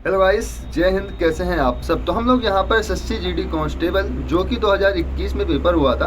Hello guys, जय हिंद। कैसे हैं आप सब। तो हम लोग यहाँ पर एसएससी जीडी कांस्टेबल जो कि 2021 में पेपर हुआ था,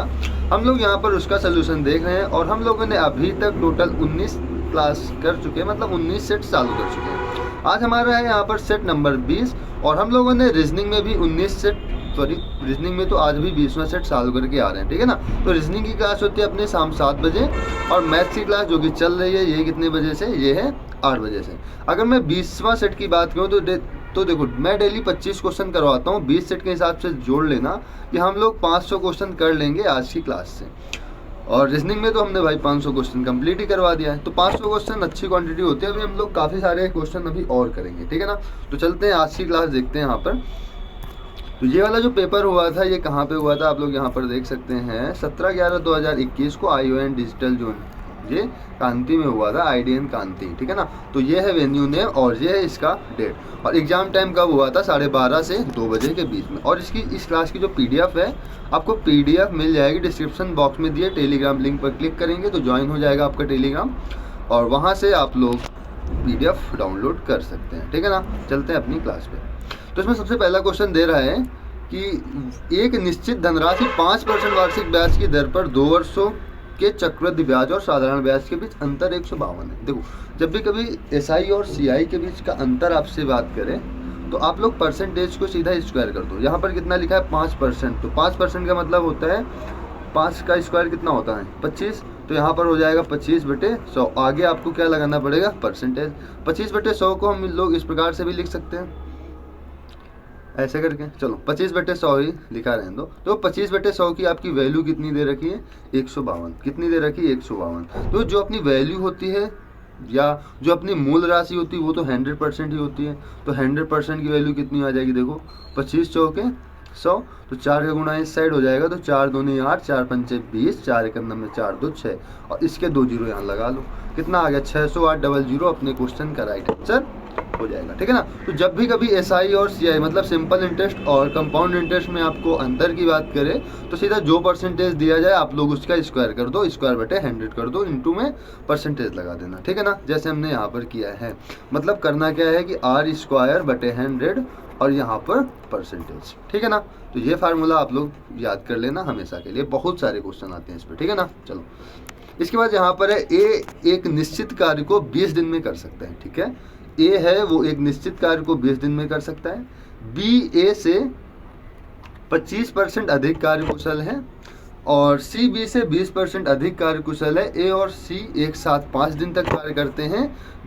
हम लोग यहाँ पर उसका सोल्यूशन देख रहे हैं। और हम लोगों ने अभी तक टोटल 19 क्लास कर चुके हैं, मतलब 19 सेट चालू कर चुके हैं। आज हमारा है यहाँ पर सेट नंबर 20 और हम लोगों ने रीजनिंग में भी 19 सेट, सॉरी रीजनिंग में तो आज भी 20वां सेट चालू करके आ रहे हैं, ठीक है ना। तो रीजनिंग की क्लास होती है अपने शाम 7 बजे और मैथ्स की क्लास जो कि चल रही है ये कितने बजे से, ये है 8 बजे से। अगर मैं 20वां सेट की बात करूँ तो देखो, मैं डेली 25 क्वेश्चन करवाता हूँ। 20 सेट के हिसाब से जोड़ लेना कि हम लोग 500 क्वेश्चन कर लेंगे आज की क्लास से। और रीजनिंग में तो हमने भाई 500 क्वेश्चन कंप्लीट ही करवा दिया है। तो 500 क्वेश्चन अच्छी क्वांटिटी होती है। अभी हम लोग काफ़ी सारे क्वेश्चन अभी और करेंगे, ठीक है ना। तो चलते हैं आज की क्लास देखते हैं यहाँ पर। तो ये वाला जो पेपर हुआ था ये कहाँ पे हुआ था, आप लोग यहाँ पर देख सकते हैं 17/11/2021 को ION डिजिटल जोन, ये कांति में हुआ था, IDN कांति, ठीक है ना। तो ये है वेन्यू नेम और ये है इसका डेट। और एग्जाम टाइम कब हुआ था, 12:30 से 2 बजे के बीच में। और इस क्लास की जो PDF है, आपको PDF मिल जाएगी डिस्क्रिप्शन बॉक्स में दिए। टेलीग्राम लिंक पर क्लिक करेंगे तो ज्वाइन हो जाएगा आपका टेलीग्राम और वहाँ से आप लोग PDF डाउनलोड कर सकते हैं, ठीक है ना। चलते हैं अपनी क्लास पे। तो इसमें सबसे पहला क्वेश्चन दे रहा है कि एक निश्चित धनराशि 5% वार्षिक ब्याज की दर पर 2 वर्षों के चक्रवृद्धि ब्याज और साधारण ब्याज के बीच अंतर 152 है। देखो, जब भी कभी SI और CI के बीच का अंतर आपसे बात करें तो आप लोग परसेंटेज को सीधा स्क्वायर कर दो। यहाँ पर कितना लिखा है 5%, तो 5% का मतलब होता है 5 का स्क्वायर कितना होता है 25। तो यहाँ पर हो जाएगा 25/100। आगे आपको क्या लगाना पड़ेगा, परसेंटेज। 25/100 को हम लोग इस प्रकार से भी लिख सकते हैं, ऐसे करके। चलो 25/100 ही लिखा रहने दो। तो 25/100 की आपकी वैल्यू कितनी दे रखी है, 152। कितनी दे रखी है, 152। तो जो अपनी वैल्यू होती है या जो अपनी मूल राशि होती है वो तो 100% ही होती है। तो 100% की वैल्यू कितनी आ जाएगी, देखो 25 चौके 100, तो 4 का गुणा इस साइड हो जाएगा, तो 4 दूनी 8, 4 पंचे 20, 4 1 9 4 2 6 और इसके 2 जीरो यहाँ लगा लो। कितना आ गया, 60800। अपने क्वेश्चन का राइट आंसर हो जाएगा, ठीक है ना। तो जब भी कभी SI और CI मतलब सिंपल इंटरेस्ट और कंपाउंड इंटरेस्ट में आपको अंतर की बात करें तो सीधा जो परसेंटेज दिया जाए आप लोग उसका स्क्वायर कर दो, स्क्वायर बटे 100 कर दो, इनटू में परसेंटेज लगा देना, ठीक है ना। जैसे हमने यहाँ पर किया है, मतलब करना क्या है कि R² बटे 100 और यहाँ पर परसेंटेज, ठीक है ना। तो ये फार्मूला आप लोग याद कर लेना हमेशा के लिए, बहुत सारे क्वेश्चन आते हैं इस पर, ठीक है ना। चलो इसके बाद यहाँ पर है A एक निश्चित कार्य को 20 दिन में कर सकता है, ठीक है। A है वो एक निश्चित कार्य को 20 दिन में कर सकता है। B A से 25% अधिक कार्यकुशल है और C B से 20% अधिक कार्यकुशल है। A और C एक साथ 5 दिन तक कार्य करते हैं।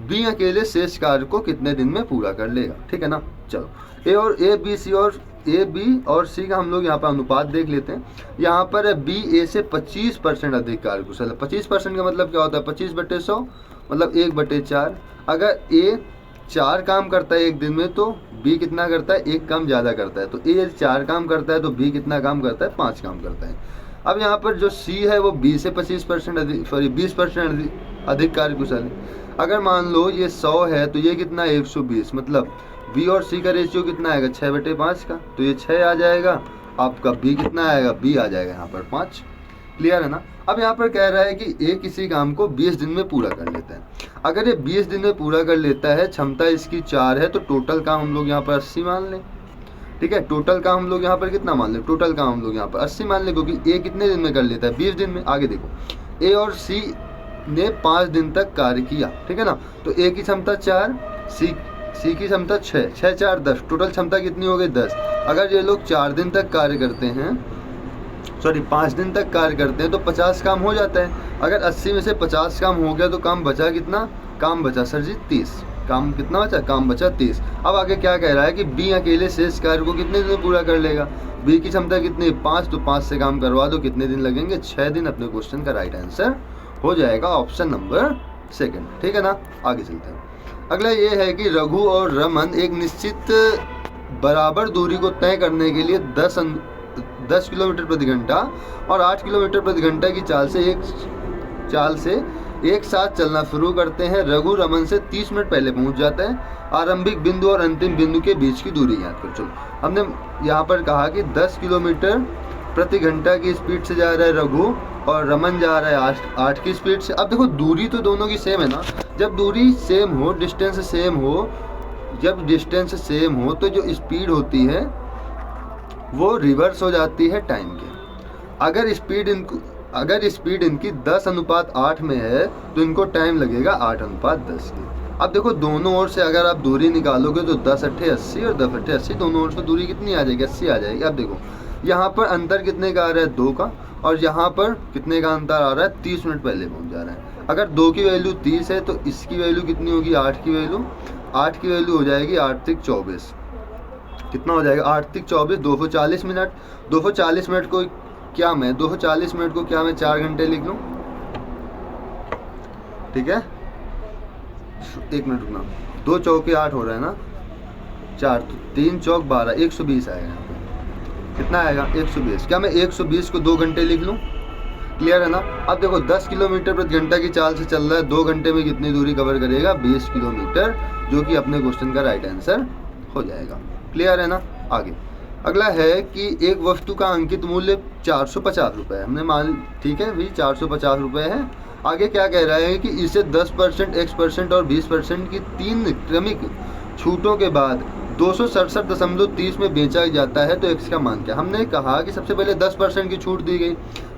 B अकेले शेष कार्य को कितने दिन में पूरा कर लेगा, ठीक है ना। चलो A B और C का हम लोग यहाँ पर अनुपात देख लेते हैं। यहाँ पर B A से 25% अधिक कार्यकुशल है। 25% का मतलब क्या होता है, 25/100 मतलब 1/4। अगर A 4 काम करता है एक दिन में तो B कितना करता है, 1 काम ज़्यादा करता है। तो A 4 काम करता है तो B कितना काम करता है, 5 काम करता है। अब यहाँ पर जो C है वो B से 25% अधिक, सॉरी 20% अधिक कार्यकुशल है। अगर मान लो ये 100 है तो ये कितना है, 120। मतलब B और C का रेशियो कितना आएगा, 6/5 का। तो ये 6 आ जाएगा आपका, B कितना आएगा, B आ जाएगा यहाँ पर 5। क्लियर है ना। अब यहाँ पर कह रहा है कि A किसी काम को 20 दिन में पूरा कर लेता है। अगर ये 20 दिन में पूरा कर लेता है, क्षमता इसकी 4 है, तो टोटल काम हम लोग यहाँ पर 80 मान लें, ठीक है। टोटल काम हम लोग यहाँ पर कितना मान लें, टोटल काम हम लोग यहाँ पर 80 मान लें, क्योंकि A कितने दिन में कर लेता है, 20 दिन में। आगे देखो A और C ने 5 दिन तक कार्य किया, ठीक है ना। तो A की क्षमता 4, C की क्षमता 6, 6 4 10, टोटल क्षमता कितनी हो गई, 10। अगर ये लोग 4 दिन तक कार्य करते हैं, सॉरी 5 दिन तक कार्य करते हैं तो 50 काम हो जाता है। अगर 80 में से 50 काम हो गया तो काम बचा कितना, काम बचा सर जी 30। काम कितना बचा, काम बचा 30। अब आगे क्या कह रहा है कि B अकेले शेष कार्य को कितने दिन में पूरा कर लेगा। B की क्षमता कितनी, 5, तो 5 से काम करवा दो, कितने दिन लगेंगे, 6 दिन। अपने क्वेश्चन का राइट आंसर हो जाएगा ऑप्शन नंबर 2, ठीक है ना। आगे चलते हैं। अगला ये है कि रघु और रमन एक निश्चित बराबर दूरी को तय करने के लिए 10 किलोमीटर प्रति घंटा और 8 किलोमीटर प्रति घंटा की चाल से एक साथ चलना शुरू करते हैं। रघु रमन से 30 मिनट पहले पहुंच जाता है। आरंभिक बिंदु और अंतिम बिंदु के बीच की दूरी याद करो। चलो हमने यहाँ पर कहा कि 10 किलोमीटर प्रति घंटा की स्पीड से जा रहा है रघु और रमन जा रहा है 8 की स्पीड से। अब देखो दूरी तो दोनों की सेम है ना। जब दूरी सेम हो, डिस्टेंस सेम हो, जब डिस्टेंस सेम हो तो जो स्पीड होती है वो रिवर्स हो जाती है टाइम के। अगर स्पीड इनकी 10:8 में है तो इनको टाइम लगेगा 8:10 की। अब देखो दोनों ओर से अगर आप दूरी निकालोगे तो 10 अट्ठे 80 और 10 अट्ठे 80, दोनों ओर से दूरी कितनी आ जाएगी? 80 आ जाएगी। अब देखो यहाँ पर अंतर कितने का आ रहा है? 2 का। और यहाँ पर कितने का अंतर आ रहा है? 30 मिनट पहले पहुँच जा रहा है। अगर 2 की वैल्यू 30 है तो इसकी वैल्यू कितनी होगी? 8 की वैल्यू हो जाएगी 8 तिक 24। कितना हो जाएगा? 8 तिक 24, 240 मिनट। 240 मिनट को क्या मैं 4 घंटे लिख लूँ? ठीक है, 1 मिनट रुकना। 2 चौके 8 हो रहा है ना, 4 तो 3 चौक 12, 120 आएगा यहाँ पे। कितना आएगा? 120। क्या मैं 120 को 2 घंटे लिख लूँ? क्लियर है ना? अब देखो 10 किलोमीटर प्रति घंटा की चाल से चल रहा है, 2 घंटे में कितनी दूरी कवर करेगा? 20 किलोमीटर, जो कि अपने क्वेश्चन का राइट आंसर हो जाएगा। क्लियर है ना? आगे अगला है कि एक वस्तु का अंकित मूल्य 450 रुपये है, हमने मान, ठीक है भाई, 450 रुपये है। आगे क्या कह रहा है कि इसे 10%, X% और 20% की 3 क्रमिक छूटों के बाद 267.30 में बेचा जाता है, तो x का मान क्या? हमने कहा कि सबसे पहले 10% की छूट दी गई।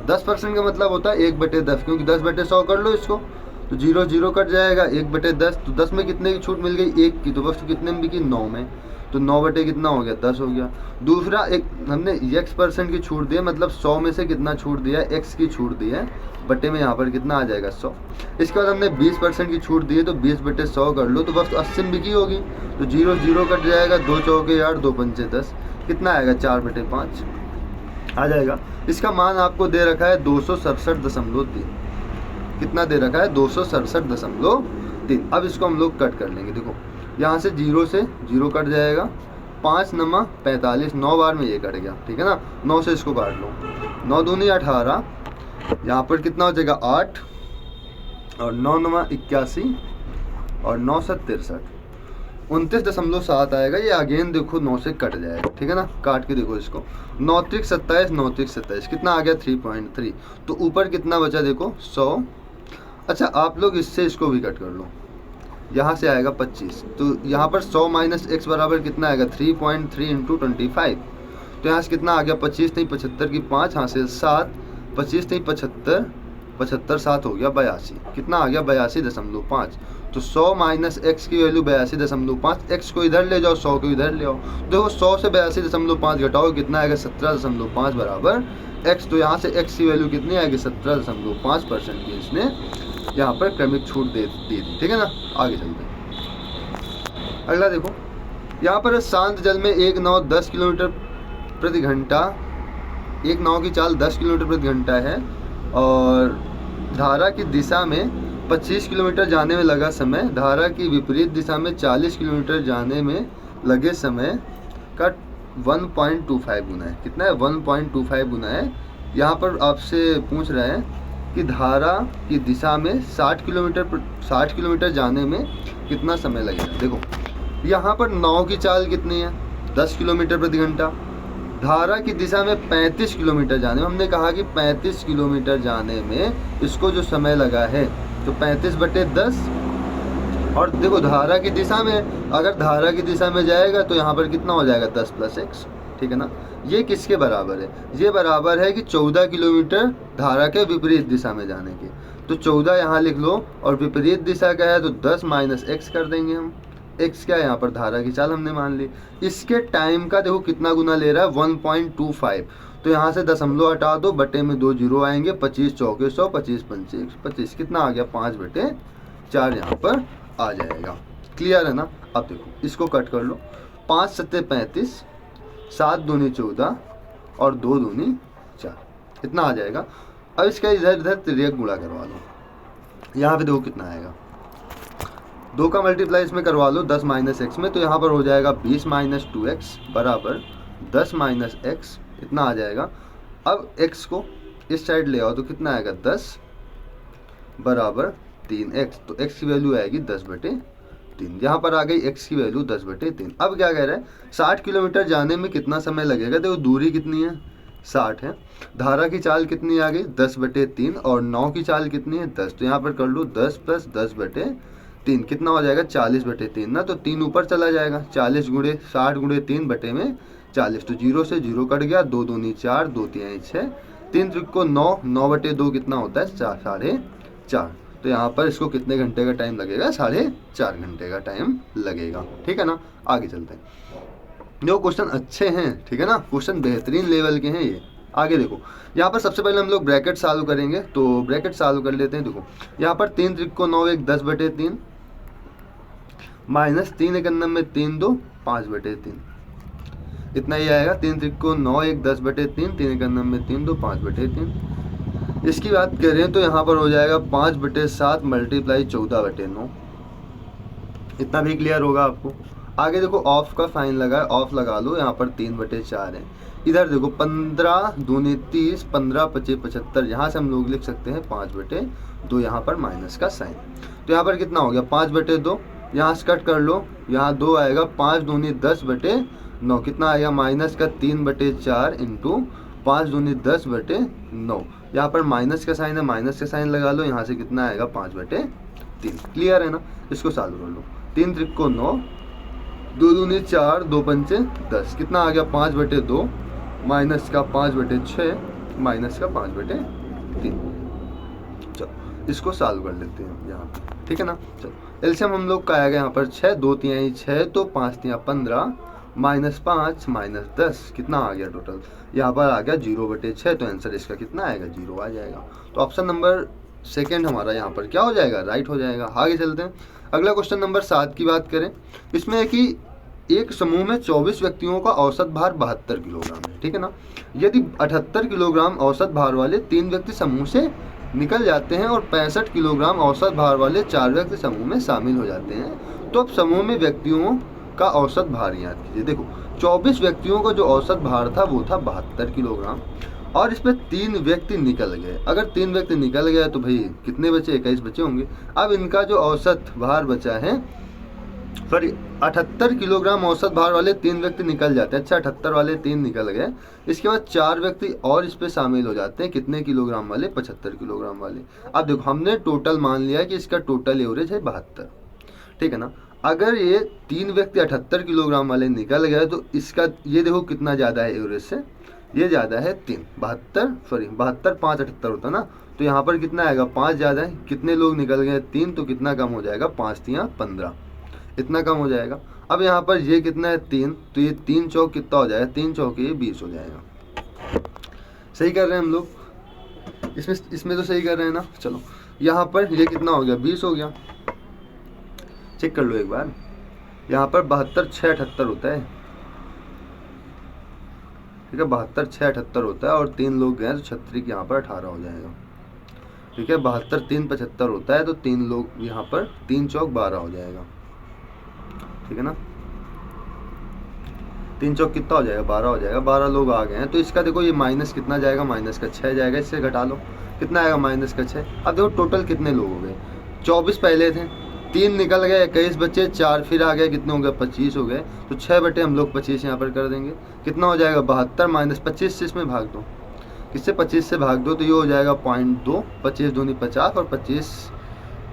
10% का मतलब होता है 1/10, क्योंकि 10/100 कर लो इसको तो 0 0 कट जाएगा। 1/10 तो 10 में कितने की छूट मिल गई? 1 की। तो वस्तु कितने में बिकी? 9 में। तो 9 बटे कितना हो गया? 10 हो गया। दूसरा, एक हमने x% की छूट दी है, मतलब 100 में से कितना छूट दिया है? x की छूट दी है, बटे में यहाँ पर कितना आ जाएगा? 100। इसके बाद हमने 20% की छूट दी है, तो 20/100 कर लो तो वस्तु 80 में बिकी होगी, तो 0 0 कट जाएगा। 2 चौके 8, 2 पंचे 10, कितना आएगा? 4/5 आ जाएगा। इसका मान आपको दे रखा है 267.3। कितना दे रखा है? 267.3। अब इसको हम लोग कट कर लेंगे। देखो यहाँ से 0 कट जाएगा, 5 नमा 45, 9 बार में ये कट गया, ठीक है ना। 9 से इसको काट लो, 9 दूनी 18, यहाँ पर कितना हो जाएगा? 8, और 9 नमा 81, और 9 से 63, 29.7 आएगा। ये अगेन देखो 9 से कट जाएगा, ठीक है ना। काट के देखो इसको, 9 त्रिक 27, 9 त्रिक 27, कितना आ गया? 3.3। तो ऊपर कितना बचा? देखो 100। अच्छा, आप लोग इससे इसको भी कट कर लो, यहाँ से आएगा 25, तो यहाँ पर 100 माइनस x बराबर कितना आएगा? 3.3 इंटू 25। तो यहाँ से कितना आ गया? 25 नहीं 75 की 5 हासिल 7, 25 नहीं 75, 75 7 हो गया 82। कितना आ गया? 82.5। तो 100 माइनस x की वैल्यू 82.5, x को इधर ले जाओ, 100 को इधर ले आओ। देखो 100 से 82.5 घटाओ, कितना आएगा? 17.5 बराबर x। तो यहाँ से x की वैल्यू कितनी आएगी? 17.5% की इसने यहाँ पर क्रमिक छूट दे दी थी, ठीक है ना। आगे चलते हैं। अगला देखो, यहाँ पर शांत जल में एक नाव 10 किलोमीटर प्रति घंटा, एक नाव की चाल 10 किलोमीटर प्रति घंटा है, और धारा की दिशा में 25 किलोमीटर जाने में लगा समय धारा की विपरीत दिशा में 40 किलोमीटर जाने में लगे समय का 1.25 गुना है। कितना है? 1.25 गुना है। यहाँ पर आपसे पूछ रहे हैं कि धारा की दिशा में 60 किलोमीटर जाने में कितना समय लगेगा। देखो यहाँ पर नाव की चाल कितनी है? 10 किलोमीटर प्रति घंटा। धारा की दिशा में 35 किलोमीटर जाने में, हमने कहा कि 35 किलोमीटर जाने में इसको जो समय लगा है, तो 35/10। और देखो धारा की दिशा में, अगर धारा की दिशा में जाएगा तो यहाँ पर कितना हो जाएगा? 10 + x, ठीक है ना। ये किसके बराबर है? ये बराबर है कि 14 किलोमीटर धारा के विपरीत दिशा में जाने के। तो 14 यहाँ लिख लो, और विपरीत दिशा क्या है? तो 10 माइनस x कर देंगे हम। x क्या है? यहाँ पर धारा की चाल हमने मान ली। इसके टाइम का देखो कितना गुना ले रहा है? 1.25। तो यहाँ से दशमलव हटा दो, बटे में 2 0 आएंगे, 25 चौके 100, 25 पंचे 125, कितना आ गया? 5/4 यहाँ पर आ जाएगा। क्लियर है ना। अब देखो इसको कट कर लो, 5 सत्ते 35, 7 दूनी 14, और 2 दूनी 4, इतना आ जाएगा। अब इसका इधर इधर तिर्यक गुणा करवा लो। यहाँ पे देखो कितना आएगा? 2 का मल्टीप्लाई इसमें करवा लो 10 माइनस x में, तो यहाँ पर हो जाएगा 20 माइनस 2x बराबर 10 माइनस x, इतना आ जाएगा। अब x को इस साइड ले आओ तो कितना आएगा? 10 बराबर 3x। तो x की वैल्यू आएगी 10/3। यहाँ पर आ गई x की वैल्यू 10/3। अब क्या कह रहा है? 60 किलोमीटर जाने में कितना समय लगेगा? देखो दूरी कितनी है? 60 है। धारा की चाल कितनी आ गई? 10/3, और नाव की चाल कितनी है? 10। तो यहाँ पर कर लो 10 + 10/3, 3 कितना हो जाएगा 40/3 ना, तो 3 ऊपर चला जाएगा, 40 गुणे 60 गुणे 3 बटे में 40, तो 0 से 0 कट गया, 2 दूनी 4, 2 तिहाई 6, 3 त्रिको 9, 9/2 कितना होता है 4.5, तो यहाँ पर इसको कितने घंटे का टाइम लगेगा 4.5 घंटे का टाइम लगेगा। ठीक है ना, आगे चलते हैं। जो क्वेश्चन अच्छे हैं, ठीक है ना, क्वेश्चन बेहतरीन लेवल के हैं ये। आगे देखो, यहाँ पर सबसे पहले हम लोग ब्रैकेट सॉल्व करेंगे, तो ब्रैकेट सॉल्व कर लेते हैं। देखो यहाँ पर 3 त्रिको 9 1 10/3 माइनस 3 1 में 3 2 5/3, इतना ही आएगा। 3 त्रिको 9 1 10/3, 3 1 में 3 2 5/3। इसकी बात करें तो यहाँ पर हो जाएगा 5/7 मल्टीप्लाई 14/9, इतना भी क्लियर होगा आपको। आगे देखो ऑफ का साइन लगा है, ऑफ लगा लो, यहाँ पर 3/4 है। इधर देखो 15 दूनी 30, 15 25 75, यहाँ से हम लोग लिख सकते हैं 5/2, यहाँ पर माइनस का साइन, तो यहाँ पर कितना हो गया 5/2, यहाँ से कट कर लो, यहाँ 2 आएगा, 5 दूनी 10/9, कितना आएगा माइनस का 3/4 इंटू 5 दूनी 10/9, यहाँ पर माइनस का साइन है, माइनस का साइन लगा लो, यहाँ से कितना आएगा 5/3। क्लियर है ना, इसको सॉल्व कर लो। 3 त्रिको 9, 2 दूनी 4, 2 पंचे 10, कितना आ गया 5/2 माइनस का 5/6 माइनस का 5/3। चलो इसको सॉल्व कर लेते हैं यहाँ पे, ठीक है ना। चलो एलसीएम हम लोग का आएगा यहाँ पर 6, 2 तिहाई 6, तो 5 तिहाई 15 माइनस 5 माइनस 10, कितना आ गया टोटल, यहाँ पर आ गया 0/6, तो आंसर इसका कितना आएगा 0 आ जाएगा। तो ऑप्शन नंबर सेकेंड हमारा यहाँ पर क्या हो जाएगा, राइट हो जाएगा। आगे चलते हैं, अगला क्वेश्चन नंबर 7 की बात करें। इसमें है कि एक समूह में 24 व्यक्तियों का औसत भार 72 किलोग्राम है, ठीक है ना। यदि 78 किलोग्राम औसत भार वाले 3 व्यक्ति समूह से निकल जाते हैं और 65 किलोग्राम औसत भार वाले 4 व्यक्ति समूह में शामिल हो जाते हैं, तो अब समूह में व्यक्तियों का औसत भार याद कीजिए। देखो 24 व्यक्तियों का जो औसत भार था वो था 72 किलोग्राम, और इसमें 3 व्यक्ति निकल गए। अगर 3 व्यक्ति निकल गए तो भाई कितने बचे, 21 बचे होंगे। अब इनका जो औसत भार बचा है, सॉरी 78 किलोग्राम औसत भार वाले 3 व्यक्ति निकल जाते हैं। अच्छा 78 वाले 3 निकल गए, इसके बाद 4 व्यक्ति और इस पे शामिल हो जाते हैं, कितने किलोग्राम वाले, 75 किलोग्राम वाले। अब देखो हमने टोटल मान लिया कि इसका टोटल एवरेज है 72, ठीक है ना। अगर ये 3 व्यक्ति 78 किलोग्राम वाले निकल गए तो इसका ये देखो कितना ज़्यादा है एवरेज से, ये ज़्यादा है 3, 72 5 78 होता ना, तो यहाँ पर कितना आएगा 5 ज़्यादा है। कितने लोग निकल गए 3, तो कितना कम हो जाएगा 5 तिहाई 15, इतना कम हो जाएगा। अब यहाँ पर ये कितना है 3, तो ये 3 चौक कितना हो जाएगा, 3 चौक ये 20 हो जाएगा। सही कर रहे हैं हम लोग, इसमें तो सही कर रहे हैं ना। चलो यहाँ पर ये कितना हो गया 20 हो गया, चेक कर लो एक बार। यहाँ पर 72 6 78 होता है, ठीक है, 72 6 78 होता है, और 3 लोग गए तो 36 यहाँ पर 18 हो जाएगा, ठीक है। 72 3 75 होता है, तो 3 लोग यहाँ पर 3 चौक 12 हो जाएगा, ठीक है ना। 3 चौक कितना हो जाएगा 12 हो जाएगा, 12 लोग आ गए हैं, तो इसका देखो ये माइनस कितना जाएगा, माइनस का 6 जाएगा, इससे घटा लो कितना आएगा माइनस का 6। अब देखो टोटल कितने लोग हो गए, 24 पहले थे, 3 निकल गए, 21 बचे, 4 फिर आ गए, कितने हो गए 25 हो गए, तो 6 बटे हम लोग 25 यहाँ पर कर देंगे, कितना हो जाएगा 72 माइनस 25 से इसमें भाग दो, किससे 25 से भाग दो, तो ये हो जाएगा 0.2, 25 दूनी 50 और 25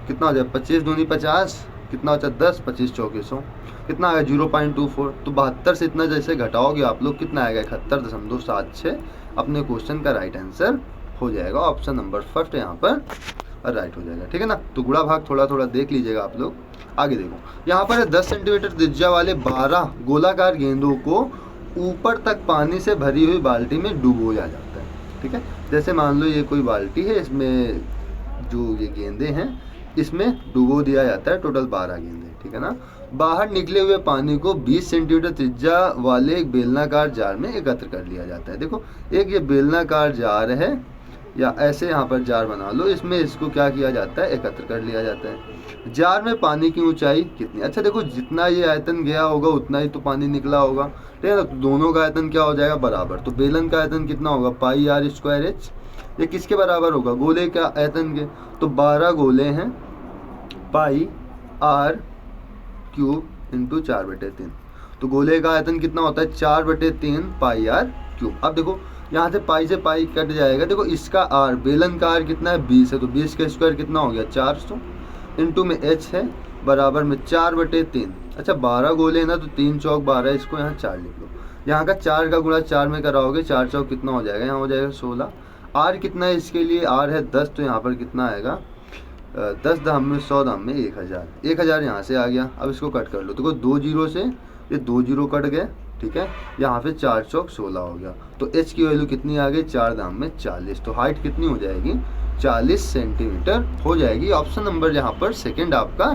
कितना हो जाएगा 25 दूनी 50 कितना होता है 10, 25 चौके 100, कितना आएगा 0.24। तो 72 से इतना जैसे घटाओगे आप लोग कितना आएगा 71.76, अपने क्वेश्चन का राइट आंसर हो जाएगा। ऑप्शन नंबर फर्स्ट यहाँ पर राइट हो जाएगा, ठीक है ना। तो गुणा भाग थोड़ा थोड़ा देख लीजिएगा आप लोग। आगे देखो यहाँ पर 10 सेंटीमीटर त्रिज्या वाले 12 गोलाकार गेंदों को ऊपर तक पानी से भरी हुई बाल्टी में डुबोया जाता है, ठीक है। जैसे मान लो ये कोई बाल्टी है, इसमें जो ये गेंदे हैं इसमें डुबो दिया जाता है, टोटल 12 गेंदे, ठीक है ना। बाहर निकले हुए पानी को 20 सेंटीमीटर त्रिज्या वाले एक बेलनाकार जार में एकत्र कर लिया जाता है। देखो एक ये बेलनाकार जार है, या ऐसे यहाँ पर जार बना लो, इसमें इसको क्या किया जाता है एकत्र कर लिया जाता है। जार में पानी की ऊंचाई कितनी, अच्छा देखो जितना ये आयतन गया होगा उतना ही तो पानी निकला होगा, ठीक है ना। तो दोनों का आयतन क्या हो जाएगा बराबर, तो बेलन का आयतन कितना होगा πr²h, ये किसके बराबर होगा गोले का आयतन के, तो 12 गोले हैं πr³ × 4/3, तो गोले का आयतन कितना होता है 4/3 πr³। अब देखो यहाँ से पाई से पाई कट जाएगा, देखो इसका r बेलन का r कितना है 20 है, तो 20 का स्क्वायर कितना हो गया 400, इंटू में h है, बराबर में 4/3। अच्छा 12 गोले ना, तो 3 चौक 12, इसको यहाँ 4 लिख लो। यहाँ का 4 का गुणा 4 में कराओगे, 4 चौक कितना हो जाएगा, यहाँ हो जाएगा 16। आर कितना है इसके लिए, आर है 10, तो यहाँ पर कितना आएगा 10 धाम में 100 धाम में 1000। 1000 यहाँ से आ गया। अब इसको कट कर लो, देखो 2 जीरो से ये 2 जीरो कट गए, ठीक है। यहाँ पे 4 चौक 16 हो गया। तो एच की वैल्यू कितनी आ गई, 4 धाम में 40। तो हाइट कितनी हो जाएगी, 40 सेंटीमीटर हो जाएगी। ऑप्शन नंबर यहाँ पर सेकंड आपका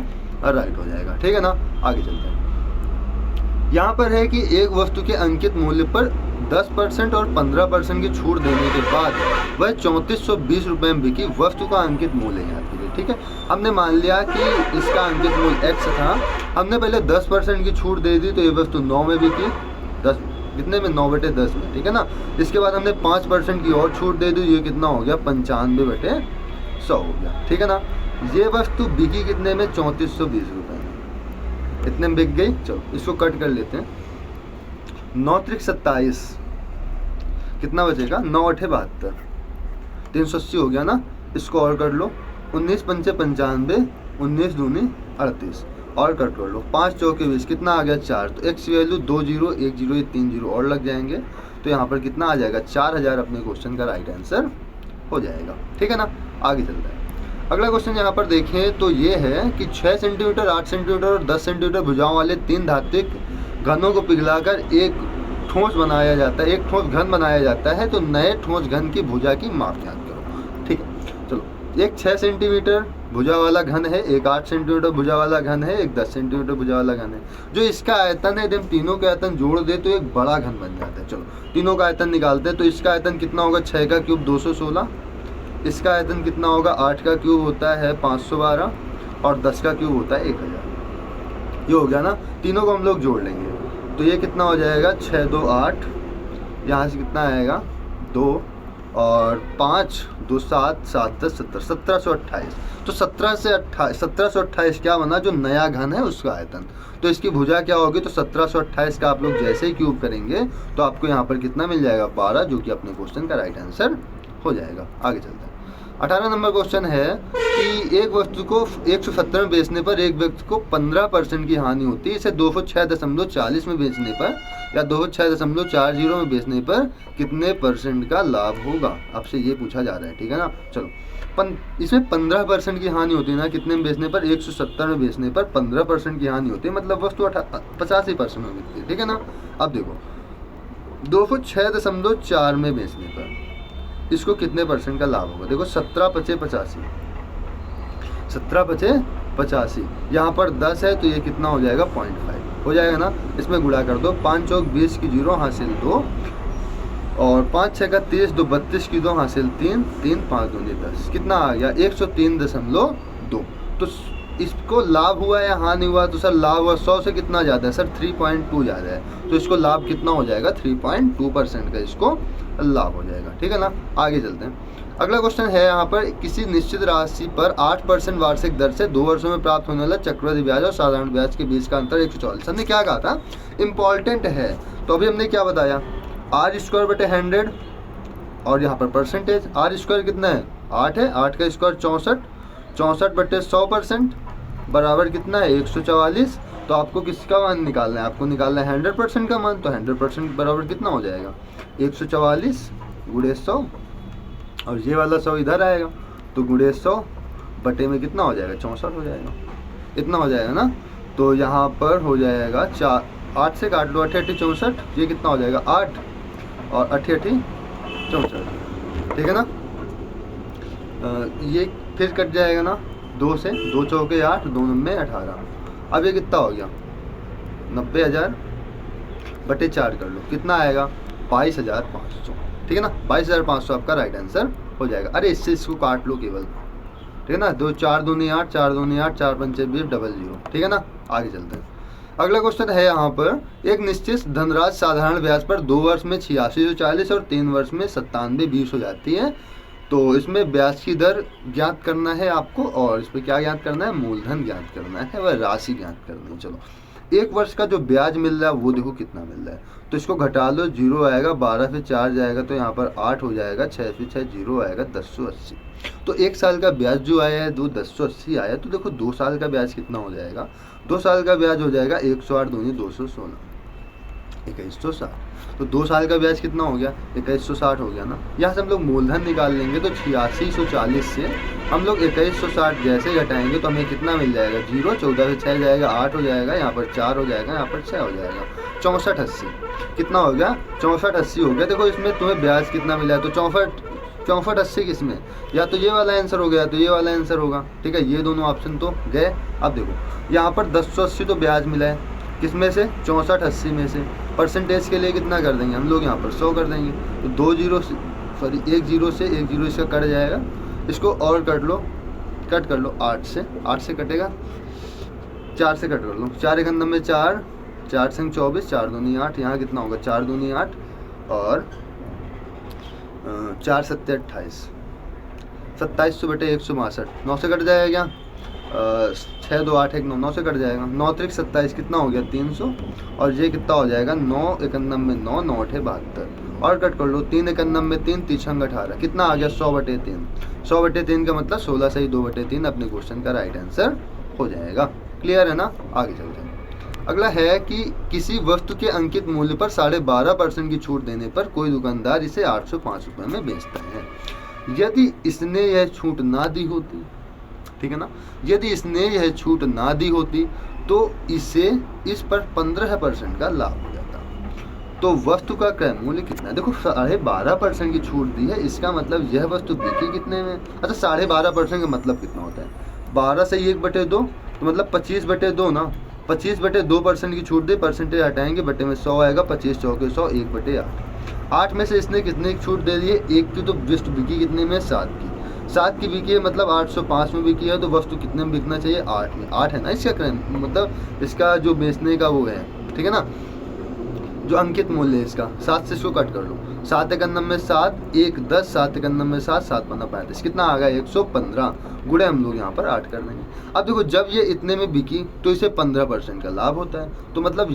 राइट हो जाएगा, ठीक है ना। आगे चलते हैं। यहाँ पर है कि एक वस्तु के अंकित मूल्य पर 10% और 15% की छूट देने के बाद वह 3420 रुपये में बिकी। वस्तु का अंकित मूल्य याद कीजिए, ठीक है। हमने मान लिया कि इसका अंकित मूल्य x था, हमने पहले 10% की छूट दे दी, तो ये वस्तु 9 में बिकी, 10 कितने में, 9/10 में, ठीक है ना। इसके बाद हमने 5% की और छूट दे दी, ये कितना हो गया, 95/100 हो गया, ठीक है ना। ये वस्तु बिकी कितने में, 3420 रुपये में, इतने में बिक गई। चलो इसको कट कर लेते हैं। 9 त्रिक 27, कितना बचेगा, 9 8 72, 380 हो गया ना। इसको और कर लो, 19 पंचे 95, 19 दूनी 38, और कट कर लो, 5 चौके 20, कितना आ गया 4। तो एक्स वैल्यू 2 जीरो 1 जीरो, ये 3 जीरो और लग जाएंगे, तो यहाँ पर कितना आ जाएगा, 4000 अपने क्वेश्चन का राइट आंसर हो जाएगा, ठीक है ना। आगे चलता है। अगला क्वेश्चन यहाँ पर देखें तो ये है कि 6 सेंटीमीटर, 8 सेंटीमीटर और 10 सेंटीमीटर भुजाओं वाले 3 धात्विक घनों को पिघलाकर एक ठोस बनाया जाता है, एक ठोस घन बनाया जाता है। तो नए ठोस घन की भुजा की माप याद करो, ठीक है। चलो, एक 6 सेंटीमीटर भुजा वाला घन है, एक 8 सेंटीमीटर भुजा वाला घन है, एक 10 सेंटीमीटर भुजा वाला घन है। जो इसका आयतन है, जब तीनों के आयतन जोड़ दे तो एक बड़ा घन बन जाता है। चलो तीनों का आयतन निकालते हैं। तो इसका आयतन कितना होगा, 6 का क्यूब 216, इसका आयतन कितना होगा, 8 का क्यूब होता है 512, और 10 का क्यूब होता है 1000। ये हो गया ना, तीनों को हम लोग जोड़ लेंगे, तो ये कितना हो जाएगा, 6 2 8, यहाँ से कितना आएगा 2 और 5 2 7 7 10 17, 1728। तो 1728 क्या बना, जो नया घन है उसका आयतन। तो इसकी भुजा क्या होगी, तो 1728 का आप लोग जैसे ही क्यूब करेंगे तो आपको यहाँ पर कितना मिल जाएगा, 12, जो कि अपने क्वेश्चन का राइट आंसर हो जाएगा। आगे चलते हैं। 18 नंबर क्वेश्चन है कि एक वस्तु को 170 में बेचने पर एक व्यक्ति को 15% की हानि होती है। इसे 206.40 में बेचने पर या 206.40 में बेचने पर कितने % का लाभ होगा, आपसे ये पूछा जा रहा है, ठीक है ना। चलो इसमें 15% की हानि होती है ना, कितने में बेचने पर, 170 में बेचने पर 15% की हानि होती है, मतलब वस्तु 85% में बिकती है, ठीक है ना। अब देखो 206.4 में बेचने पर इसको कितने % का लाभ होगा। देखो 17 5 85, 17 5 85, यहाँ पर 10 है तो ये कितना हो जाएगा, 0.5 हो जाएगा ना। इसमें गुणा कर दो, 5 चौक 20 की 0 हासिल 2, और 5 6 का 30, 2 32 की 2 हासिल 3, 3 5 दूनी 10, कितना आ गया 103.2। तो इसको लाभ हुआ या हानि हुआ, तो सर लाभ हुआ 100 से कितना ज़्यादा है, सर 3.2 ज़्यादा है, तो इसको लाभ कितना हो जाएगा, 3.2% का इसको लाभ हो जाएगा, ठीक है ना। आगे चलते हैं। अगला क्वेश्चन है यहाँ पर, किसी निश्चित राशि पर 8% वार्षिक दर से 2 वर्षों में प्राप्त होने वाला चक्रवृद्धि ब्याज और साधारण ब्याज के बीच का अंतर 144। हमने क्या कहा था, इम्पॉर्टेंट है। तो अभी हमने क्या बताया, r² 100, और यहाँ पर परसेंटेज, r² कितना है 8 है, 8 का स्क्वायर 64, 64/100% बराबर कितना है 144। तो आपको किसका मान निकालना है, आपको निकालना है 100% का मान। तो 100% बराबर कितना हो जाएगा, 144 गुणे 100, और ये वाला 100 इधर आएगा, तो गुणे 100 बटे में कितना हो जाएगा, 64 हो जाएगा, इतना हो जाएगा ना। तो यहाँ पर हो जाएगा 8 से काट लो, 8 8 64, ये कितना हो जाएगा 8 और 8 8 64, ठीक है ना। ये फिर कट जाएगा ना 2 से, 2 चौके 8, 2 9 18। अब ये कितना हो गया 90,000 बटे 4 कर लो, कितना आएगा 22,500, ठीक है ना। 22,500 आपका राइट आंसर हो जाएगा। अरे इससे इसको काट लो केवल, ठीक है ना। 2 4 दूनी 8, 4 दूनी 8, 4 पंचे 20, 00, ठीक है ना। आगे चलते हैं। अगला क्वेश्चन है यहाँ पर, एक निश्चित धनराशि साधारण ब्याज पर 2 वर्ष में 8640 और 3 वर्ष में 9720 हो जाती है। तो इसमें ब्याज की दर ज्ञात करना है आपको, और इस पर क्या ज्ञात करना है, मूलधन ज्ञात करना है, वह राशि ज्ञात करनी है। चलो 1 वर्ष का जो ब्याज मिल रहा है वो देखो कितना मिल रहा है, तो इसको घटा लो, 0 आएगा, 12 से 4 जाएगा तो यहाँ पर 8 हो जाएगा, 6 से 6 0 आएगा, 1080। तो 1 साल का ब्याज जो आया है वो 1080 आया, तो देखो 2 साल का ब्याज कितना हो जाएगा, 2 साल का ब्याज हो जाएगा 108 दूनी 216, 2160। तो 2 साल का ब्याज कितना हो गया, 2160 हो गया ना। यहाँ से हम लोग मूलधन निकाल लेंगे, तो 8640 से हम लोग 2160 जैसे घटाएंगे तो हमें कितना मिल जाएगा, 0, 14 से 6 जाएगा, 8 हो जाएगा, यहाँ पर 4 हो जाएगा, यहाँ पर 6 हो जाएगा, 6480 कितना हो गया, 6480 हो गया। देखो इसमें तुम्हें ब्याज कितना मिला है, तो 6480 किसमें, या तो ये वाला आंसर हो गया तो ये वाला आंसर होगा, ठीक है, ये दोनों ऑप्शन तो गए। अब देखो यहाँ पर 1080 तो ब्याज मिला है, किसमें से, 6480 में से। परसेंटेज के लिए कितना कर देंगे हम लोग, यहाँ पर 100 कर देंगे, तो 2 जीरो सॉरी 1 जीरो से 1 जीरो इसका कट जाएगा, इसको और कट कर लो 8 से कटेगा, 4 से कट कर लो, 4 1 में 4, 4 संग 24, 4 दूनी 8, यहाँ कितना होगा, 4 दूनी 8 और 4 सत्ते 28, 2700 बटे 162, 9 से कट जाएगा क्या, 6 2 8 1 9, 9 से कट जाएगा, 9 त्रिक 27 कितना हो गया 300, और ये कितना हो जाएगा 9 91 में 9, 9 8 72 और कट कर लो, 3 91 में 3, 3 6 18 कितना आ गया 100 बटे 3, 100 बटे 3 का मतलब 16 सही 2 बटे 3 अपने क्वेश्चन का राइट आंसर हो जाएगा। क्लियर है ना, आगे चलते हैं। अगला है कि किसी वस्तु के अंकित मूल्य पर 12.5% की छूट देने पर कोई दुकानदार इसे 805 रुपये में बेचता है। यदि इसने यह छूट ना दी होती, ठीक है ना, यदि इसने यह छूट ना दी होती तो इसे इस पर 15% का लाभ हो जाता। तो वस्तु का क्रय मूल्य कितना है, देखो 12.5% की छूट दी है, इसका मतलब यह वस्तु बिकी कितने में। अच्छा 12.5% का मतलब कितना होता है, 12 से 1/2 तो मतलब 25/2 ना, 25/2% की छूट दी, परसेंटेज हटाएंगे, बटे में 100 आएगा, 25 चौके 100, 1/8। 8 में से इसने कितने की छूट दे दी है, 1 की, तो वस्तु बिकी कितने में 7 की, 7 की बिकी है मतलब 805 में बिकी है, तो वस्तु कितने में बिकना चाहिए 8 में, 8 है ना इसका क्रय मतलब इसका जो बेचने का वो है, ठीक है ना, जो अंकित मूल्य है इसका। 7 से इसको कट कर लो, 7 91 में 7, 1 10, 7 91 में 7, 7 15 35 कितना आ गया 115, गुणे हम लोग यहाँ पर 8 कर देंगे। अब देखो जब ये इतने में बिकी तो इसे 15% का लाभ होता है, तो मतलब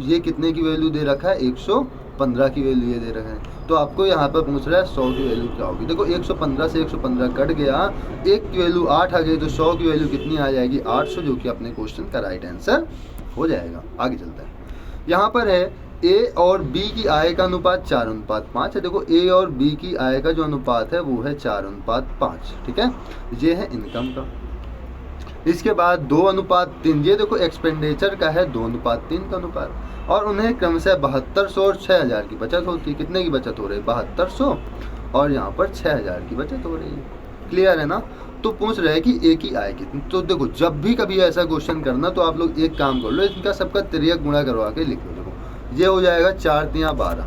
ये कितने की वैल्यू दे रखा है, 115 की वैल्यू ये दे रखा है। तो आपको यहाँ पर पूछ रहा है 100 की वैल्यू क्या होगी। देखो 115 से 115 कट गया, 1 की वैल्यू 8 आ गई, तो 100 की वैल्यू कितनी आ जाएगी 800, जो कि अपने क्वेश्चन का राइट आंसर हो जाएगा। आगे चलता है, यहाँ पर है ए और बी की आय का अनुपात 4:5 है। देखो ए और बी की आय का जो अनुपात है वो है 4:5, ठीक है, ये है इनकम का। इसके बाद 2:3, ये देखो एक्सपेंडिचर का है 2:3 का अनुपात, और उन्हें क्रमशः 7200 और 6000 की बचत होती है। कितने की बचत हो रही है 7200, और यहाँ पर 6000 की बचत हो रही है। क्लियर है ना। तो पूछ रहे हैं कि ए की आय कितनी। तो देखो जब भी कभी ऐसा क्वेश्चन करना तो आप लोग एक काम कर लो, इनका सबका तिर्यक गुणा करवा के लिख लो। देखो ये हो जाएगा 4 तिया 12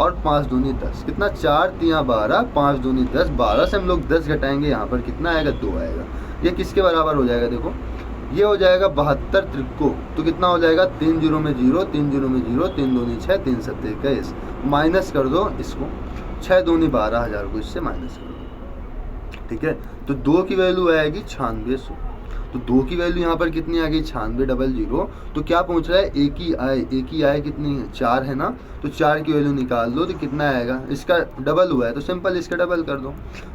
और 5 दूनी 10, कितना 4 तिया 12, 5 दूनी 10, 12 से हम लोग 10 घटाएंगे, यहाँ पर कितना आएगा 2 आएगा। ये किसके बराबर हो जाएगा, देखो ये हो जाएगा 72 त्रिको, तो कितना हो जाएगा 3 0 में 0, 3 0 में 0, 3 दूनी 6, 3 7 21, माइनस कर दो इसको, 6 दूनी 12,000 को इससे माइनस कर दो, ठीक है। तो 2 की वैल्यू आएगी 9600, तो 2 की वैल्यू यहाँ पर कितनी आ गई 9600। तो क्या पूछ रहा है ए की आय कितनी है 4 है ना, तो 4 की वैल्यू निकाल दो, तो कितना आएगा, इसका डबल हुआ है तो सिंपल इसका डबल कर दो,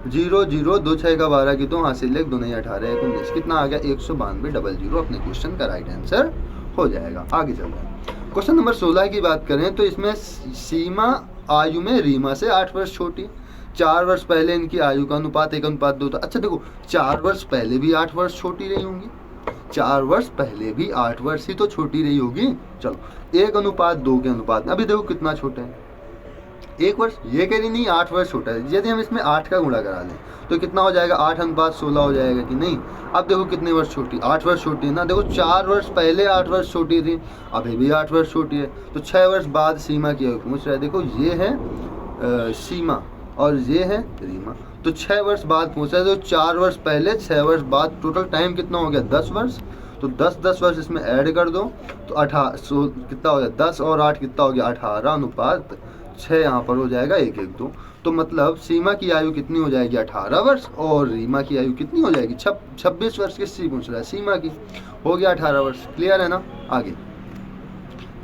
0 0 2 6 का 12 की 2 हासिल 1 2 नहीं 18 1 19, कितना आ गया 192 अपने क्वेश्चन का राइट आंसर हो जाएगा। आगे चल रहा है क्वेश्चन नंबर 16 की बात करें तो इसमें सीमा आयु में रीमा से 8 वर्ष छोटी, 4 वर्ष पहले इनकी आयु का अनुपात 1:2 था। अच्छा देखो 4 वर्ष पहले भी 8 वर्ष छोटी रही होंगी, 4 वर्ष पहले भी 8 वर्ष ही तो छोटी रही होगी। चलो 1:2 के अनुपात में अभी देखो कितना छोटा है 1 वर्ष, ये कह रही नहीं 8 वर्ष छोटा है। यदि हम इसमें 8 का गुणा करा लें तो कितना हो जाएगा 8:16 हो जाएगा कि नहीं। अब देखो कितने वर्ष छोटी, 8 वर्ष छोटी है ना। देखो 4 वर्ष पहले 8 वर्ष छोटी थी, अभी भी 8 वर्ष छोटी है, तो 6 वर्ष बाद सीमा की आयु पूछ रहा है। देखो ये है सीमा और ये है रीमा, तो 6 वर्ष बाद पूछा है, तो 4 वर्ष पहले 6 वर्ष बाद, टोटल टाइम कितना हो गया 10 वर्ष, तो 10 वर्ष इसमें ऐड कर दो तो 18 कितना हो गया 10 और 8 कितना हो गया 18:6, यहाँ पर हो जाएगा 1:2। तो मतलब सीमा की आयु कितनी हो जाएगी 18 वर्ष और रीमा की आयु कितनी हो जाएगी 26 वर्ष। किससे पूछ रहा है सीमा की, हो गया 18 वर्ष। क्लियर है ना। आगे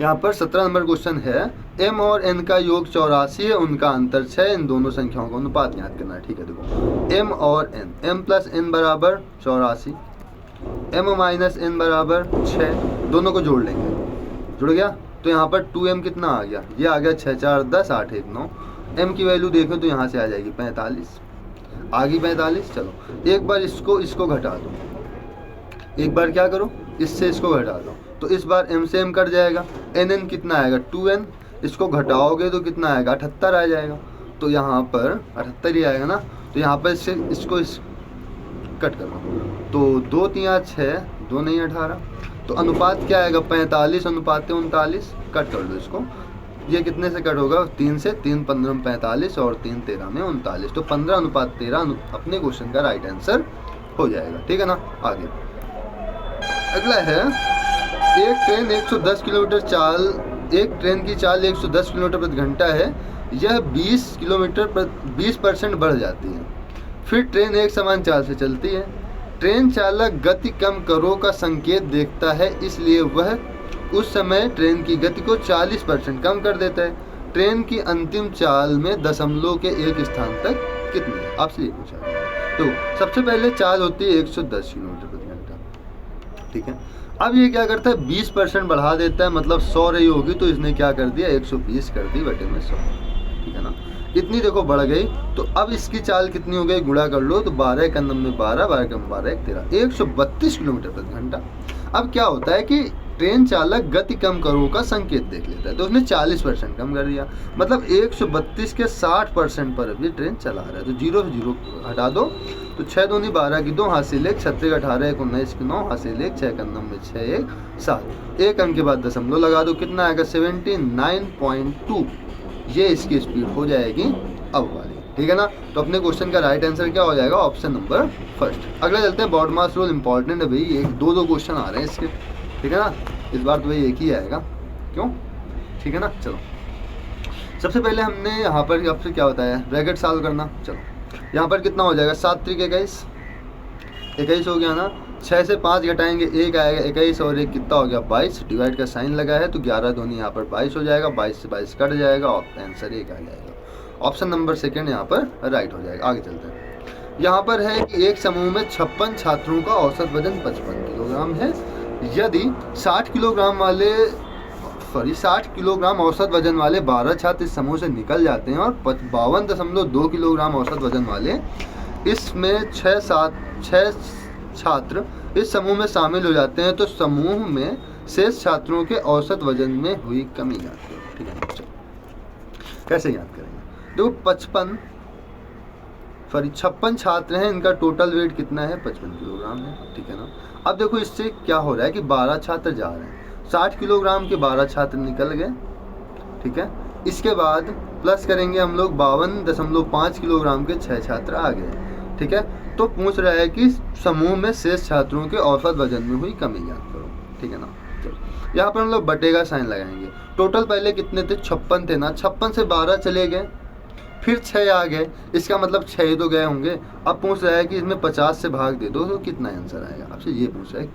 यहाँ पर 17 नंबर क्वेश्चन है, m और n का योग 84 है, उनका अंतर 6, इन दोनों संख्याओं का अनुपात याद करना है। ठीक है, देखो m और n, m प्लस n बराबर 84, m माइनस n बराबर 6, दोनों को जोड़ लेंगे, जुड़ गया। तो यहाँ पर 2m कितना आ गया, ये आ गया 6 4 10 8 1 9, m की वैल्यू देखें तो यहाँ से आ जाएगी 45, आ गई 45। चलो एक बार इसको घटा दो, एक बार क्या करो, इससे इसको घटा दो, तो इस बार m से m कट जाएगा, n कितना आएगा 2n, इसको घटाओगे तो कितना आएगा 78 आ जाएगा, तो यहाँ पर 78 ही आएगा ना। तो यहाँ पर इसको कट करो, तो 2 3 6, 2 नहीं 18, तो अनुपात क्या आएगा 45 अनुपात 39, कट कर दो इसको, ये कितने से कट होगा 3 से, 3 15 में 45 और 3 13 में 39, तो 15 अनुपात 13 अपने क्वेश्चन का राइट आंसर हो जाएगा। ठीक है ना। आगे अगला है, एक ट्रेन 110 किलोमीटर चाल, एक ट्रेन की चाल 110 किलोमीटर प्रति घंटा है, यह 20% बढ़ जाती है, फिर ट्रेन एक समान चाल से चलती है। ट्रेन चालक गति कम करो का संकेत देखता है, इसलिए वह उस समय ट्रेन की गति को 40% कम कर देता है। ट्रेन की अंतिम चाल में दशमलव के एक स्थान तक कितनी है, आपसे ये पूछा है। तो सबसे पहले चाल होती है 110 किलोमीटर प्रति घंटा, ठीक है। अब ये क्या करता है 20% बढ़ा देता है, मतलब 100 रही होगी तो इसने क्या कर दिया 120 कर दी बटे में 100, ठीक है ना। इतनी देखो बढ़ गई, तो अब इसकी चाल कितनी हो गई, गुणा कर लो, तो 12 1 में 12, 12 कम 12 1 13, 132 किलोमीटर प्रति घंटा। अब क्या होता है कि ट्रेन चालक गति कम करो का संकेत देख लेता है, तो उसने 40% कम कर दिया, मतलब 132 के 60% पर अभी ट्रेन चला रहा है। तो 0 से 0 हटा दो, तो 6 दूनी 12 की 2, हासिल 1, 36 18 1 19 की 9, हासिल 1, 6 में 6 1 7, एक अंक के बाद दशमलव लगा दो, कितना आएगा 79.2, ये इसकी स्पीड हो जाएगी अब वाली, ठीक है ना। तो अपने क्वेश्चन का राइट आंसर क्या हो जाएगा, ऑप्शन नंबर फर्स्ट। अगला चलते हैं, बॉड मास रूल इंपॉर्टेंट है भाई, एक दो क्वेश्चन आ रहे हैं इसके, ठीक है ना। इस बार तो भाई एक ही आएगा, क्यों, ठीक है ना। चलो सबसे पहले हमने यहाँ पर आपसे क्या बताया, ब्रैकेट सॉल्व करना। चलो यहाँ पर कितना हो जाएगा, 7 3 21, 21 हो गया ना। 6 से 5 घटाएंगे 1 आएगा 21, और 1 कितना हो गया 22, डिवाइड का साइन लगा है तो 11 दूनी यहाँ पर 22 हो जाएगा, 22 से 22 कट जाएगा और आंसर 1 आ जाएगा। ऑप्शन नंबर सेकंड यहाँ पर राइट हो जाएगा। आगे चलते हैं, यहाँ पर है कि एक समूह में 56 छात्रों का औसत वजन 55 किलोग्राम है। यदि 60 किलोग्राम औसत वजन वाले 12 छात्र इस समूह से निकल जाते हैं और 52.2 किलोग्राम औसत वजन वाले इसमें 6 छात्र इस समूह में शामिल हो जाते हैं, तो समूह में शेष छात्रों के औसत वजन में हुई कमी याद करो, ठीक है। कैसे याद करेंगे, देखो 56 छात्र हैं, इनका टोटल वेट कितना है 55 किलोग्राम है, ठीक है ना। अब देखो इससे क्या हो रहा है कि 12 छात्र जा रहे हैं, 60 किलोग्राम के 12 छात्र निकल गए, ठीक है। इसके बाद प्लस करेंगे हम लोग 52.5 किलोग्राम के 6 छात्र आ गए, ठीक है। तो पूछ रहा है कि समूह में शेष छात्रों के औसत वजन में हुई कमी याद करो, ठीक है ना। चलो यहाँ पर हम लोग बटे का साइन लगाएंगे। टोटल पहले कितने थे 56 थे ना, 56 से 12 चले गए, फिर 6 आ गए, इसका मतलब 6 तो गए होंगे। अब पूछ रहा है कि इसमें 50 से भाग दे दो तो कितना आंसर आएगा, आपसे ये पूछ रहा है,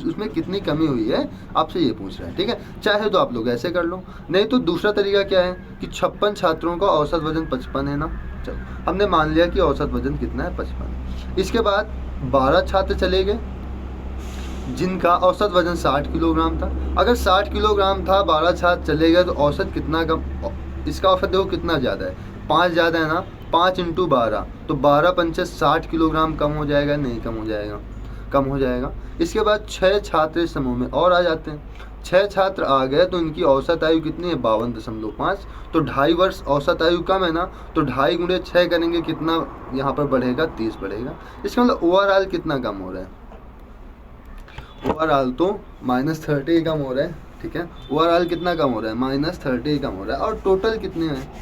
उसमें कितनी कमी हुई है आपसे ये पूछ रहा है, ठीक है। चाहे तो आप लोग ऐसे कर लो, नहीं तो दूसरा तरीका क्या है कि 56 छात्रों का औसत वजन 55 है ना। चलो हमने मान लिया कि औसत वजन कितना है 55। इसके बाद 12 छात्र चले गए जिनका औसत वजन 60 किलोग्राम था। अगर 60 किलोग्राम था, 12 छात्र चले गए तो औसत कितना कम, इसका औसत देखो कितना ज़्यादा है, 5 ज़्यादा है ना, 5 × 12, तो 12 पंचे 60 किलोग्राम कम हो जाएगा, नहीं कम हो जाएगा, कम हो जाएगा। इसके बाद 6 छात्र इस समूह में और आ जाते हैं, 6 छात्र आ गए तो इनकी औसत आयु कितनी है 52.5, तो 2.5 वर्ष औसत आयु कम है ना, तो 2.5 × 6 करेंगे कितना यहाँ पर बढ़ेगा 30 बढ़ेगा। इसका मतलब ओवरऑल कितना कम हो रहा है, ओवरऑल तो -30 कम हो रहा है, ठीक है। ओवरऑल कितना कम हो रहा है -30 कम हो रहा है। और टोटल कितने हैं,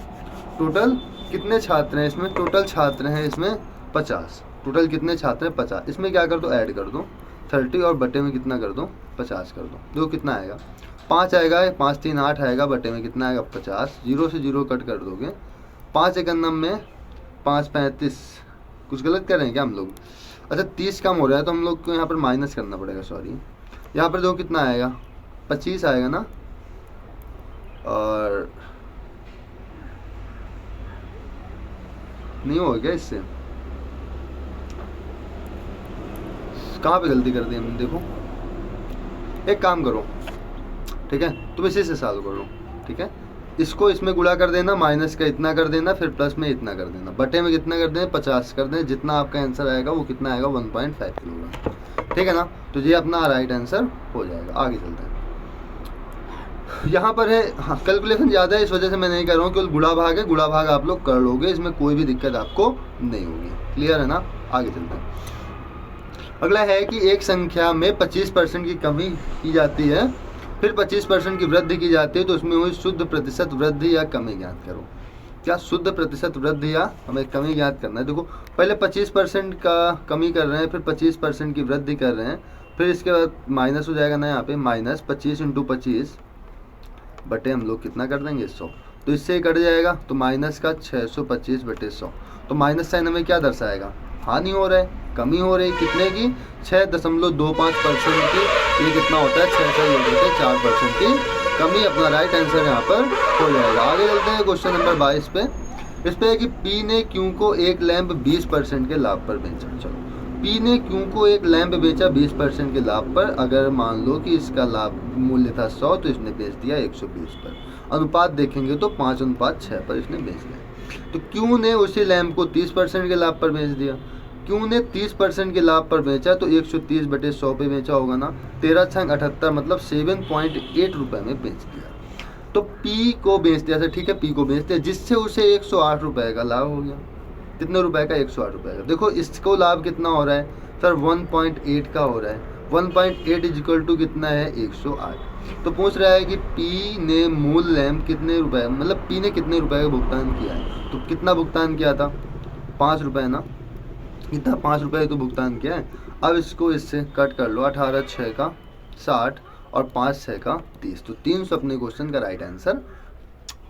टोटल कितने छात्र हैं इसमें, टोटल छात्र हैं इसमें 50, टोटल कितने छात्र हैं 50। इसमें क्या कर दो ऐड कर दो 30 और बटे में कितना कर दो 50 कर दो, देखो कितना आएगा 5 आएगा, 5 3 8 आएगा, बटे में कितना आएगा 50, 0 से 0 कट कर दोगे, 5 1 में 5 35, कुछ गलत कर रहे हैं क्या हम लोग, अच्छा 30 कम हो रहा है तो हम लोग को यहाँ पर माइनस करना पड़ेगा, सॉरी। यहाँ पर देखो कितना आएगा 25 आएगा ना, और नहीं होगा क्या इससे, कहाँ पे गलती कर दी हमने, देखो एक काम करो, ठीक है, तुम इसी से सॉल्व करो, ठीक है, इसको इसमें गुणा कर देना, माइनस का इतना कर देना, फिर प्लस में इतना कर देना, बटे में कितना कर देना, 50 कर देना, जितना आपका आंसर आएगा वो कितना आएगा, 1.5 किलोग्राम, ठीक है ना। तो ये अपना राइट आंसर हो जाएगा। आगे चलते हैं, यहाँ पर है, हाँ कैलकुलेशन ज़्यादा है इस वजह से मैं नहीं कर रहा हूँ, केवल गुणा भाग है, गुणा भाग आप लोग कर लोगे, इसमें कोई भी दिक्कत आपको नहीं होगी, क्लियर है ना। आगे चलते हैं, अगला है कि एक संख्या में 25% की कमी की जाती है, फिर 25% की वृद्धि की जाती है, तो उसमें हुई शुद्ध प्रतिशत वृद्धि या कमी ज्ञात करो। क्या शुद्ध प्रतिशत वृद्धि या हमें कमी ज्ञात करना है। देखो पहले 25% का कमी कर रहे हैं, फिर 25% की वृद्धि कर रहे हैं, फिर इसके बाद माइनस हो जाएगा ना, यहाँ पे माइनस 25 × 25 बटे हम लोग कितना कर देंगे 100, तो इससे कट जाएगा, तो माइनस का 625 बटे 100, तो माइनस साइन हमें क्या दर्शाएगा, हानि हो रहा है, कमी हो रही, कितने की, 6.25% की, ये कितना होता है 6.4% की कमी, अपना राइट आंसर यहाँ पर हो जाएगा। आगे चलते हैं क्वेश्चन नंबर 22 पे, इस पे है कि पी ने क्यू को एक लैंप 20% के लाभ पर बेचा। चलो पी ने क्यू को एक लैंप बेचा 20% के लाभ पर, अगर मान लो कि इसका लाभ मूल्य था 100 तो इसने बेच दिया 120 पर, अनुपात देखेंगे तो 5:6 पर इसने बेच दिया। तो क्यू ने उसी लैंप को 30% के लाभ पर बेच दिया, क्यू ने 30% के लाभ पर बेचा, तो 130 बटे 100 पे बेचा होगा ना, 13×78 मतलब 7.8 रुपये में बेच दिया। तो पी को बेच दिया था, ठीक है, पी को बेच दिया, जिससे उसे 108 रुपये का लाभ हो गया। कितने रुपए का, 108 रुपये का। देखो इसको लाभ कितना हो रहा है सर, 1.8 का हो रहा है, 1.8 इक्वल टू कितना है 108। तो पूछ रहा है कि पी ने मूल लैंप कितने रुपए, मतलब पी ने कितने रुपए का भुगतान किया है, तो कितना भुगतान किया था 5 रुपये ना, इतना 5 रुपये तो भुगतान किया है। अब इसको इससे कट कर लो, 18×6 का 60 और 5×6 का 30, तो 300 अपने क्वेश्चन का राइट आंसर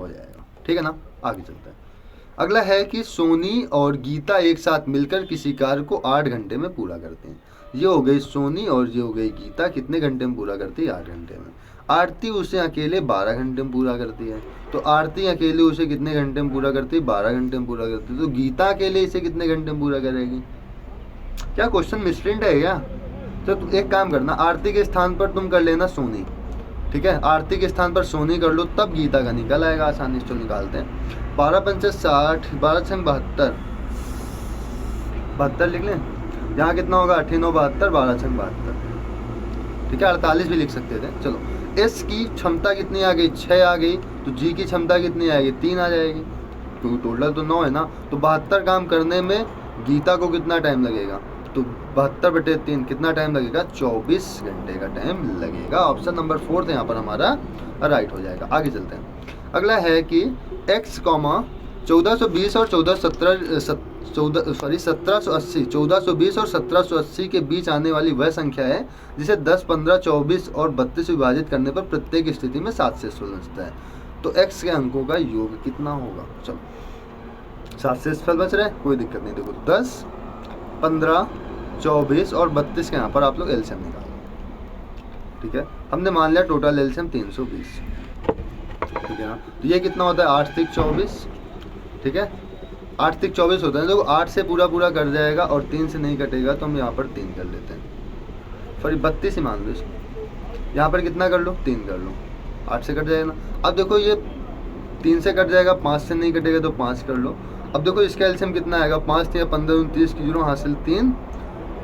हो जाएगा, ठीक है ना। आगे चलते हैं, अगला है कि सोनी और गीता एक साथ मिलकर किसी कार्य को 8 घंटे में पूरा करते हैं। ये हो गई सोनी और ये हो गई गीता, कितने घंटे में पूरा करती है 8 घंटे में। आरती उसे अकेले 12 घंटे में पूरा करती है, तो आरती अकेले उसे कितने घंटे में पूरा करती है 12 घंटे में पूरा करती है, तो गीता अकेले इसे कितने घंटे में पूरा करेगी। क्या क्वेश्चन मिसप्रिंट है क्या। तो तुम एक काम करना, आरती के स्थान पर तुम कर लेना सोनी, ठीक है, आरती के स्थान पर सोनी कर लो, तब गीता का निकल आएगा आसानी से। निकालते हैं, 12×5 60, 12×6 72, 72 लिख लें, यहाँ कितना होगा 8×9 72, 12×6 72, ठीक है, 48 भी लिख सकते थे। चलो एस की क्षमता कितनी आ गई 6 आ गई, तो जी की क्षमता कितनी आएगी 3 आ जाएगी, क्योंकि टोटल तो 9 है ना। तो 72 काम करने में गीता को कितना टाइम लगेगा, तो 72/3 कितना टाइम लगेगा 24 घंटे का टाइम लगेगा। ऑप्शन नंबर 4 यहाँ पर हमारा राइट हो जाएगा। आगे चलते हैं, अगला है कि x, 1420 और 1420 और 1780 के बीच आने वाली वह संख्या है जिसे 10, 15, 24 और 32 विभाजित करने पर प्रत्येक स्थिति में 7 से सुलझता है। तो x के अंकों का योग कितना होगा। चलो 7 से फल बच रहा है, कोई दिक्कत नहीं। देखो 10, 15, 24 और 32 के यहाँ पर आप लोग एलसीएम निकालो, ठीक है। हमने मान लिया टोटल एलसीएम 320, ठीक है ना। तो ये कितना होता है 8 3 24, ठीक है, 8 3 24 होता है। देखो 8 से पूरा कट जाएगा और 3 से नहीं कटेगा, तो हम यहाँ पर 3 कर लेते हैं, सॉरी 32 ही मान लो इसको। यहाँ पर कितना कर लो 3 कर लो, 8 से कट जाएगा ना। अब देखो ये 3 से कट जाएगा, 5 से नहीं कटेगा तो 5 कर लो। अब देखो इसका एलसीएम कितना आएगा, 5 3 15 29 की 0 हासिल 3,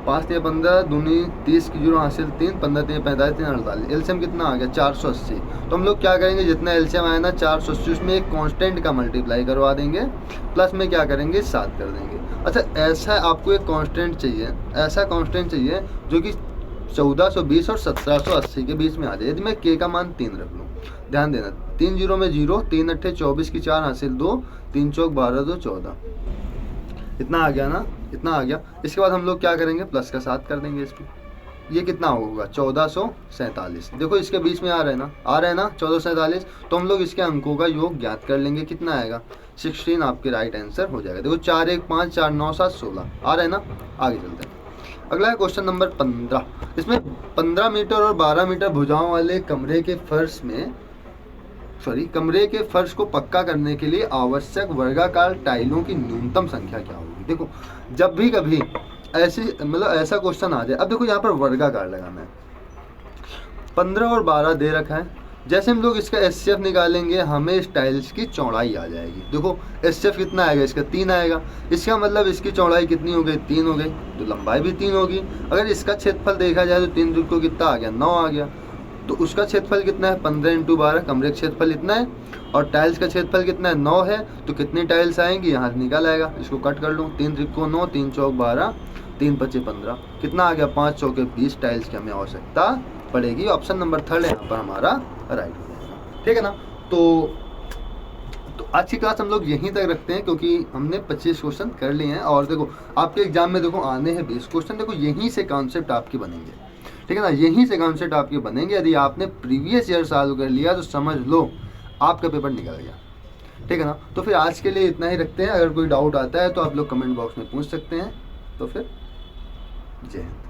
5 3 15 दूनी 30 की 0 हासिल 3, 15 3 45 3 48, एलसीएम कितना आ गया 480। तो हम लोग क्या करेंगे, जितना एलसीएम आया ना 480, उसमें एक कांस्टेंट का मल्टीप्लाई करवा देंगे, प्लस में क्या करेंगे 7 कर देंगे। अच्छा ऐसा आपको एक कांस्टेंट चाहिए, ऐसा कांस्टेंट चाहिए जो कि 1420 और 1780 के बीच में आ जाए। यदि मैं के का मान 3 रख लूँ, ध्यान देना 3 0 में 0, 3 8 24 की 4 हासिल 2, 3 चौक 12 2 14, इतना आ गया ना, इतना आ गया। इसके बाद हम लोग क्या करेंगे प्लस का 7 कर देंगे इसमें, ये कितना होगा 1447। देखो इसके बीच में आ रहा है ना, 1447, तो हम लोग इसके अंकों का योग ज्ञात कर लेंगे, कितना आएगा 16 आपके राइट आंसर हो जाएगा। देखो 4 1 5 4 9 7 16 आ रहा है ना। आगे चलते हैं, अगला है क्वेश्चन नंबर 15। इसमें 15 मीटर और 12 मीटर भुजाओं वाले कमरे के फर्श में कमरे के फर्श को पक्का करने के लिए आवश्यक वर्गाकार टाइलों की न्यूनतम संख्या क्या होगी। देखो जब भी कभी ऐसी मतलब ऐसा क्वेश्चन आ जाए, अब देखो यहाँ पर वर्गाकार लगाना है, 15 और 12 दे रखा है। जैसे हम लोग इसका एचसीएफ निकालेंगे हमें इस टाइल्स की चौड़ाई आ जाएगी। देखो एचसीएफ कितना आएगा, इसका 3 आएगा, इसका मतलब इसकी चौड़ाई कितनी हो गई, 3 हो गई, तो लंबाई भी 3 होगी। अगर इसका क्षेत्रफल देखा जाए तो 3 को कितना आ गया, 9 आ गया। तो उसका क्षेत्रफल कितना है, 15 × 12, कमरे का क्षेत्रफल इतना है, और टाइल्स का क्षेत्रफल कितना है, 9 है। तो कितनी टाइल्स आएंगी, यहाँ से निकाल आएगा, इसको कट कर लूँ, 3 को 9, 3 चौक 12, 3 पच्चे 15, कितना आ गया, 5 चौके 20 टाइल्स की हमें आवश्यकता पड़ेगी। ऑप्शन नंबर 3 यहाँ पर हमारा राइट हो जाएगा, ठीक है ना। तो आज की क्लास हम लोग यहीं तक रखते हैं, क्योंकि हमने 25 क्वेश्चन कर लिए हैं। और देखो आपके एग्जाम में देखो आने हैं 20 क्वेश्चन, देखो यहीं से कॉन्सेप्ट आपके बनेंगे, ठीक है ना, यहीं से कॉन्सेप्ट आपके बनेंगे। यदि आपने प्रीवियस ईयर सॉल्व कर लिया तो समझ लो आपका पेपर निकल गया, ठीक है ना। तो फिर आज के लिए इतना ही रखते हैं। अगर कोई डाउट आता है तो आप लोग कमेंट बॉक्स में पूछ सकते हैं। तो फिर जय हिंद।